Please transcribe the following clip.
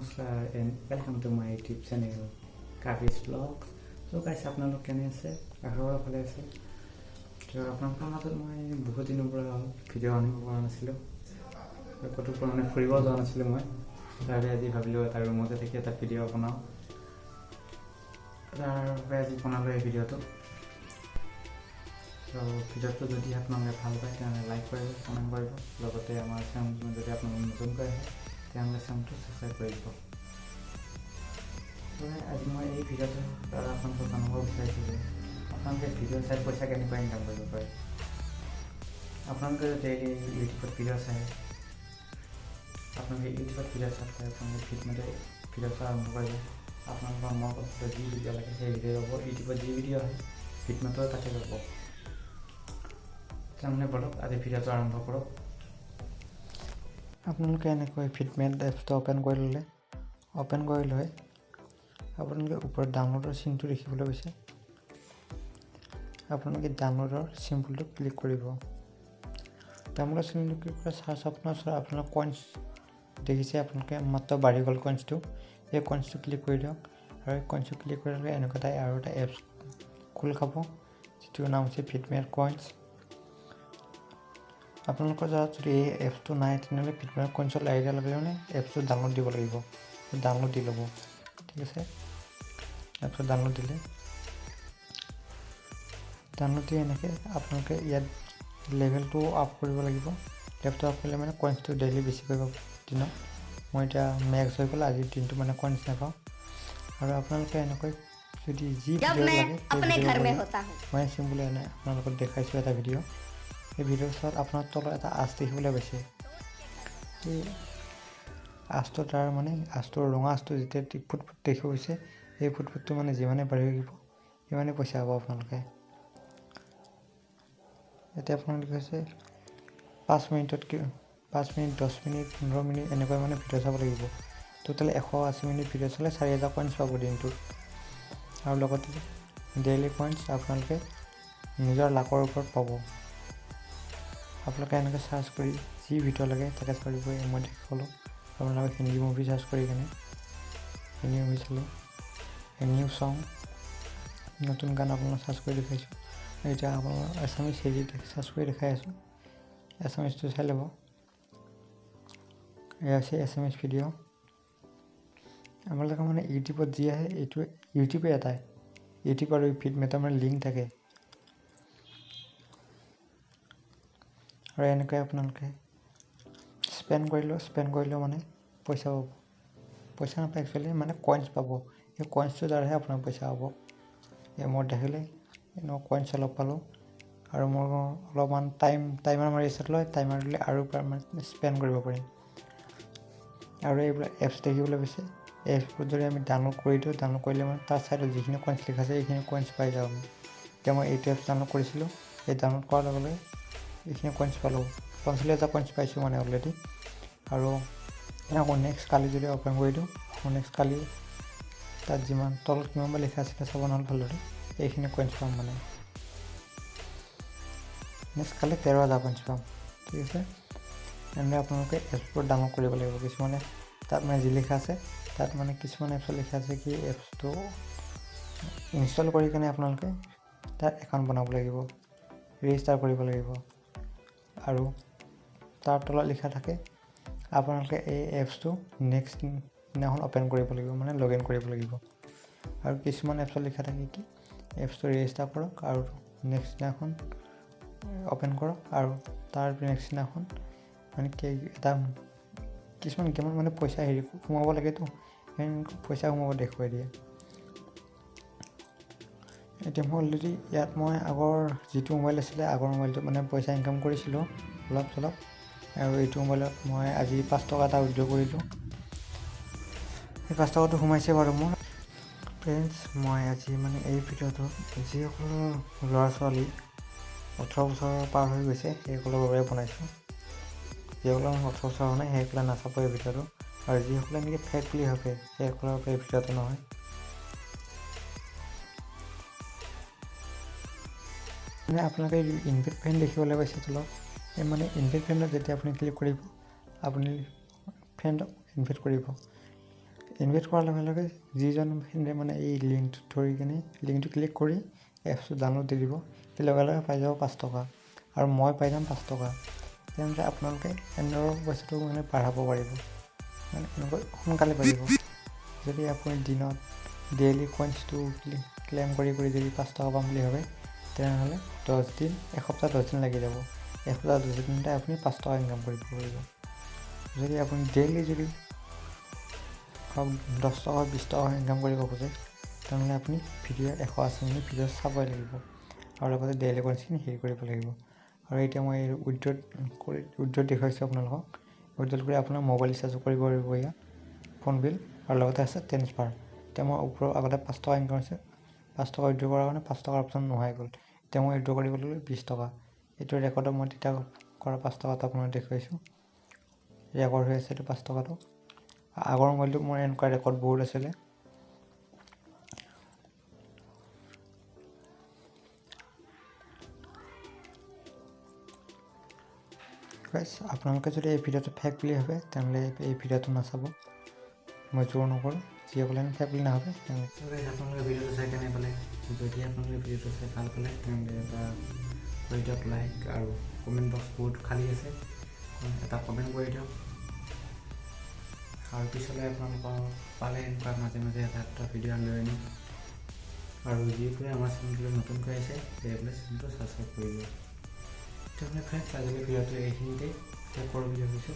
নমস্কাৰ and welcome to my YouTube channel কাভিজ vlog. So' guys আপোনালোক কেনে আছে? আশা কৰা ভালে আছে। তো আপোনালোকৰ মাজত মই বহুত দিনৰ পৰা ভিডিঅ' আনিব পৰা নাছিলোঁ, ক'তো মানে ফুৰিব যোৱা নাছিলোঁ মই। তাৰবাবে আজি ভাবিলোঁ এটা ৰুমতে থাকি এটা ভিডিঅ' বনাওঁ। তাৰ বাবে আজি বনালোঁ এই ভিডিঅ'টো। তো ভিডিঅ'টো যদি আপোনালোকে ভাল পায় তেনেহ'লে লাইক কৰিব, কমেণ্ট কৰিব, লগতে আমাৰ চেনেলটো যদি আপোনালোকে নতুনকৈ আহে তেনেহ'লে চেনেলটো ছাবস্ক্ৰাইব কৰি দিব। আজি মই এই ভিডিঅ'টো আপোনালোকক জানিব বিচাৰিছোঁ যে আপোনালোকে ভিডিঅ' চাই পইচা কেনেকৈ ইনকাম কৰিব পাৰে। আপোনালোকে ডেইলি ইউটিউবত ভিডিঅ' চাই, আপোনালোকে আপোনালোকে ফিটমেণ্টে ভিডিঅ' চোৱা আৰম্ভ কৰিলে আপোনালোকৰ মোৰ কথা যি ভিডিঅ' লাগে সেই ভিডিঅ' ল'ব। ইউটিউবত যি ভিডিঅ' আহে ফিটমেণ্টৰ তাতে ল'ব। তাৰমানে বলক আজি ভিডিঅ'টো আৰম্ভ কৰক। আপোনালোকে এনেকৈ ফিটমেণ্ট এপছটো অ'পেন কৰি ল'লে, অ'পেন কৰি লৈ আপোনালোকে ওপৰত ডাউনলোডৰ চিনটো দেখিবলৈ পাইছে। আপোনালোকে ডাউনলোডৰ চিম্বলটো ক্লিক কৰিব। ডাউনলোডৰ চিম্বলটো ক্লিক কৰা চাৰ্চ আপোনাৰ ওচৰত আপোনাৰ কইনছ দেখিছে, আপোনালোকে মাত্ৰ বাঢ়ি গ'ল কইনছটো। এই কইনছটো ক্লিক কৰি দিয়ক আৰু এই কইনছটো ক্লিক কৰিলে এনেকুৱা আৰু এটা এপছ খোল খাব, যিটোৰ নাম হৈছে ফিটমেণ্ট কইনছ। আপোনালোকৰ যাত যদি এই এপছটো নাই তেনেহ'লে ফিটমেণ্ট কইনছত লাগি দিয়াৰ লগে লগে এপছটো ডাউনলোড দিব লাগিব। ডাউনলোড দি ল'ব, ঠিক আছে। এপছটো ডাউনলোড দিলে, ডাউনলোড দি এনেকৈ আপোনালোকে ইয়াত লেভেলটো আপ কৰিব লাগিব। লেভেলটো আপ কৰিলে মানে কইনছটো ডেইলি বেছিকৈ পাব দিনত। মই এতিয়া মেক্স হৈ গ'ল, আজিৰ দিনটো মানে কইনছ নাপাওঁ। আৰু আপোনালোকে এনেকৈ যদি যি ভিডিঅ' লাগে মই চিম্বল এনে আপোনালোকক দেখাইছোঁ এটা ভিডিঅ'। এই ভিডিঅ'ৰ ওচৰত আপোনাৰ তলত এটা আঁচ দেখিবলৈ পাইছে। এই আঁচটো তাৰ মানে আঁচটোৰ ৰঙা আঁচটো যেতিয়া ফুট দেখি গৈছে, এই ফুটটো মানে যিমানে বাঢ়ি থাকিব সিমানেই পইচা পাব আপোনালোকে। এতিয়া আপোনালোকে হৈছে 5 মিনিট, 10 মিনিট, 15 মিনিট এনেকৈ মানে ভিডিঅ' চাব লাগিব। টোটেল 180 মিনিট ভিডিঅ' চালে 4000 কইনছ পাব দিনটোত। আৰু লগতে ডেইলি কইনছ আপোনালোকে নিজৰ লাকৰ ওপৰত পাব। আপোনালোকে এনেকৈ চাৰ্চ কৰি যি ভিডিঅ' লাগে তাকে চাৰ্চ কৰিব। মই দেখালোঁ আপোনালোকে হিন্দী মুভি চাৰ্চ কৰি কেনে হিন্দী মুভি চালে নিউ চং নতুন গান আপোনালোক চাৰ্চ কৰি দেখাইছোঁ। এতিয়া আপোনাৰ এছামিছ হেৰি চাৰ্চ কৰি দেখাই আছোঁ, এছামিছটো চাই ল'ব। এয়া হৈছে এছামিছ ভিডিঅ'। আপোনালোকে মানে ইউটিউবত যি আহে এইটো ইউটিউবে এটাই, ইউটিউব আৰু ফিটমেণ্টৰ মানে লিংক থাকে। আৰু এনেকৈ আপোনালোকে স্পেণ্ড কৰিলেও মানে পইচা পাব। পইচা নাপায় একচুৱেলি, মানে কইনছ পাব। সেই কইনছটোৰ দ্বাৰাহে আপোনাৰ পইচা পাব। এই মই দেখিলে এনেকুৱা কইনছ অলপ পালোঁ আৰু মোৰ অলপমান টাইমাৰ মাৰি ৰিছেট লয়, টাইমাৰ দিলে আৰু মানে স্পেণ্ড কৰিব পাৰিম। আৰু এইবিলাক এপছ দেখিবলৈ পাইছে, এই এপছবোৰ যদি আমি ডাউনলোড কৰি দিওঁ, ডাউনলোড কৰিলে মানে তাৰ ছাইডত যিখিনি কইনছ লিখা আছে এইখিনি কইনছ পাই যাওঁ আমি। এতিয়া মই এইটো এপছ ডাউনলোড কৰিছিলোঁ, এই ডাউনলোড কৰাৰ লগে লগে এইখিনি কইনছ পালোঁ। 45,000 কইনছ পাইছোঁ মানে অলৰেডি। আৰু আকৌ নেক্সট কালি যদি অ'পেন কৰি দিওঁ, নেক্সট কালি তাত যিমান তলত কিমান বা লিখা আছিলে চাব নহ'ল ভালদৰে, এইখিনি কইনছ পাম মানে। নেক্সট কালি 13,000 কইনছ পাম, ঠিক আছে। এনেদৰে আপোনালোকে এপছবোৰ ডাউনলোড কৰিব লাগিব। কিছুমানে তাত মানে যি লিখা আছে তাত মানে কিছুমান এপছত লিখা আছে কি এপছটো ইনষ্টল কৰি কেনে আপোনালোকে তাত একাউণ্ট বনাব লাগিব, ৰেজিষ্টাৰ কৰিব লাগিব। আৰু তাৰ তলত লিখা থাকে আপোনালোকে এই এপছটো নেক্সট দিনাখন অ'পেন কৰিব লাগিব, মানে লগ ইন কৰিব লাগিব। আৰু কিছুমান এপছত লিখা থাকে কি এপছটো ৰেজিষ্টাৰ কৰক আৰু নেক্সট দিনাখন অ'পেন কৰক, আৰু তাৰ নেক্সট দিনাখন মানে এটা কিছুমান গেমত মানে পইচা সোমাব লাগেতো, পইচা সোমাব দেখুৱাই দিয়ে। এতিয়া মই অলৰেডি ইয়াত মই আগৰ যিটো মোবাইল আছিলে, আগৰ মোবাইলটোত মানে পইচা ইনকাম কৰিছিলোঁ অলপ চলপ। আৰু এইটো মোবাইলত মই আজি 5 টকা এটা উইড্ৰ কৰিলোঁ। সেই 5 টকাটো সোমাইছে বাৰু মোৰ। ফ্ৰেণ্ডছ, মই আজি মানে এই ভিডিঅ'টো যিসকলৰ ল'ৰা ছোৱালী 18 বছৰ পাৰ হৈ গৈছে সেইসকলৰ বাবে বনাইছোঁ। যিসকলৰ 18 বছৰ হোৱা নাই সেইসকলে নাচাব এই ভিডিঅ'টো, আৰু যিসকলে নেকি ফেক বুলি ভাবে সেইসকলৰ বাবে এই ভিডিঅ'টো নহয়। মানে আপোনালোকে ইনভাইট ফ্ৰেণ্ড দেখিবলৈ পাইছে তলত, এই মানে ইনভাইট ফ্ৰেণ্ডত যেতিয়া আপুনি ক্লিক কৰিব, আপুনি ফ্ৰেণ্ডক ইনভাইট কৰিব। ইনভাইট কৰাৰ লগে লগে যিজন মানে এই লিংকটো ধৰি কিনে লিংকটো ক্লিক কৰি এপছটো ডাউনলোড দি দিব, সেই লগে লগে পাই যাব 5 টকা আৰু মই পাই যাম 5 টকা। তেনেদৰে আপোনালোকে এনেদৰে পইচাটো মানে বঢ়াব পাৰিব, মানে এনেকৈ সোনকালে পাৰিব। যদি আপুনি দিনত ডেইলি কইন্সটো ক্লেইম কৰি যদি 5 টকা পাম বুলি ভাবে, তেনেহ'লে 10 দিন, এসপ্তাহ 10 দিন লাগি যাব। এসপ্তাহ 10 দিনতে আপুনি 5 টকা ইনকাম কৰিব পাৰিব। যদি আপুনি ডেইলি যদি 10 টকা 20 টকা ইনকাম কৰিব খোজে, তেনেহ'লে আপুনি ভিডিঅ' 180 মিনিট ভিডিঅ' চাবই লাগিব আৰু লগতে ডেইলি কইন্সখিনি হেৰি কৰিব লাগিব। আৰু এতিয়া মই উইথড্ৰ দেখুৱাইছোঁ আপোনালোকক। উইথড্ৰ কৰি আপোনাৰ মোবাইল ৰিচাৰ্জো কৰিব পাৰিব ইয়াত, ফোন বিল, আৰু লগতে আছে ট্ৰেন্সফাৰ। এতিয়া মই ওপৰৰ আগতে 5 টকা ইনকাম হৈছে, 5 টকা উইথড্ৰ কৰাৰ কাৰণে 5 টকাৰ অপশ্যন নোহোৱাই গ'ল। এতিয়া মই উইথড্ৰ কৰিবলৈ 20 টকা। এইটো ৰেকৰ্ডত মই তেতিয়া কৰা 5 টকাটো আপোনাক দেখুৱাইছোঁ। ৰেকৰ্ড হৈ আছে এইটো 5 টকাটো। আগৰ মোবাইলটো মোৰ এনেকুৱা ৰেকৰ্ড বহুত আছিলে। আপোনালোকে যদি এই ভিডিঅ'টো ফেক বুলি ভাবে, তেনেহ'লে এই ভিডিঅ'টো নাচাব। মই জোৰ নকৰোঁ, যিসকলে ফেক বুলি নাভাবে তেওঁলোকে। আপোনালোকে ভিডিঅ'টো চাই কেনে পালে? যদি আপোনালোকে ভিডিঅ'টো চাই ভাল পালে, তেনেহ'লে এটা ভিডিঅ'ত লাইক আৰু কমেণ্ট বক্স বহুত খালী আছে, এটা কমেণ্ট কৰি দিয়ক। আৰু পিছলৈ আপোনালোকৰ পালে এনেকুৱা মাজে মাজে এটা ভিডিঅ' লৈ আনিম। আৰু যিবোৰে আমাৰ চেনেলটো নতুনকৈ আছে, সেইবোৰে চেনেলটো ছাবস্ক্ৰাইব কৰি দিয়ক। তেতিয়াহ'লে ফ্ৰেণ্ডছ, আজিলৈ ভিডিঅ'টো এইখিনিতেই শেষ কৰোঁ বুলি ভাবিছোঁ।